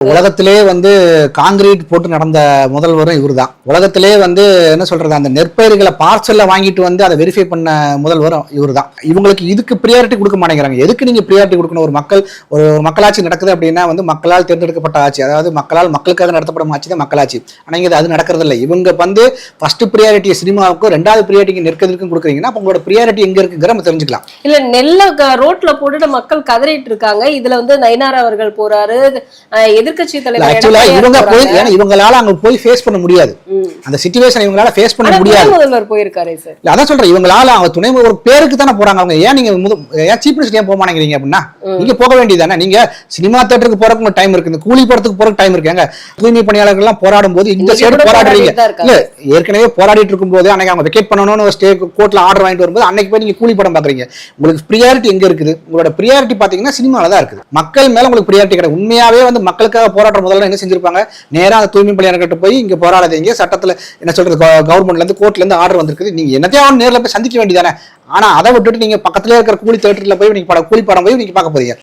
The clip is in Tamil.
உலகத்திலே வந்து காங்கிரீட் போட்டு நடந்த முதல்வரும் இவர்தான். உலகத்திலே வந்து என்ன சொல்றது, அந்த நெற்பயிர்களை பார்சல்ல வாங்கிட்டு வந்து அதை வெரிஃபை பண்ண முதல்வரும் இவர்தான். இவங்களுக்கு இதுக்கு ப்ரியாரிட்டி கொடுக்க மாட்டேங்கிறாங்க. எதுக்கு நீங்க ப்ரியாரிட்டி கொடுக்கணும்? ஒரு மக்களாட்சி நடக்குது அப்படின்னா வந்து மக்களால் தேர்ந்தெடுக்கப்பட்ட ஆட்சி, அதாவது மக்களுக்காக நடத்தப்படும் ஆட்சி தான் மக்களாட்சி. ஆனா இங்க அது நடக்கிறது இல்லை. இவங்க வந்து ஃபர்ஸ்ட் ப்ரியாரிட்டி சினிமாவுக்கும், ரெண்டாவது ப்ரியாரிட்டி நெற்கதிற்கும் கொடுக்குறீங்கன்னா அப்ப உங்களோட ப்ரியாரிட்டி எங்க இருக்குங்கிற நம்ம தெரிஞ்சுக்கலாம். இல்ல, நெல்ல ரோட்ல போட்டுட்டு மக்கள் கதறிட்டு இருக்காங்க. இதுல வந்து நயினார் அவர்கள் போறாரு, எதிர்க்கட்சி தலைவர் இவங்களால அங்க போய் ஃபேஸ் பண்ண முடியாது. அந்த சிச்சுவேஷன் இவங்களால ஃபேஸ் பண்ண முடியாது. முதல்வர் போயிருக்காரு சார். அதான் சொல்றேன், இவங்களால அவங்க துணை ஒரு பேருக்கு தானே போறாங்க. அவங்க ஏன் நீங்க சீஃப் மினிஸ்டர் ஏன் போக மாட்டேங்கிறீங்க அப்படின்னா நீங்க போக வேண்டியதானே. நீங்க சினிமா தியேட்டருக்கு போறதுக்கு டைம் இருக்கு, இந்த கூலி படத்துக்கு போறதுக்கு டைம் இருக்கு. தூய்மை பணியாளர்கள் எல்லாம் போராடும் போது இந்த சைடு போராடுறீங்க. இல்ல, ஏற்கனவே போராடிட்டு இருக்கும் போது அன்னைக்கு அவங்க வெக்கேட் பண்ணணும்னு கோர்ட்ல ஆர்டர் வாங்கிட்டு வரும்போது அன்னைக்கு போய் நீங்க கூலி படம் பாக்குறீங்க. உங்களுக்கு ப்ரியாரிட்டி எங்க இருக்குது? உங்களோட ப்ரியாரிட்டி பாத்தீங்கன்னா சினிமால தான் இருக்குது. மக்கள் மேல உங்களுக்கு ப்ரியாரிட்டி கிடையாது. உண்மையாவே வந்து மக்களுக்காக போராடுற முதல்ல என்ன செஞ்சிருப்பாங்க? நேரா அந்த தூய்மை பணியாளர்கிட்ட போய் இங்க போராடாதீங்க, சட்டத்துல என்ன சொல்றது, கவர்மெண்ட்ல இருந்து கோர்ட்ல இருந்து ஆர்டர் வந்திருக்குது, நீங்க என்னத்தையும் நேரில் போய் சந்திக்க வேண்டியதானே. ஆனா அதை விட்டுட்டு நீங்க பக்கத்துல இருக்கிற கூலி தியேட்டர்ல போய் நீங்க கூலி படம் போய் நீங்க பார்க்க போறீங்க.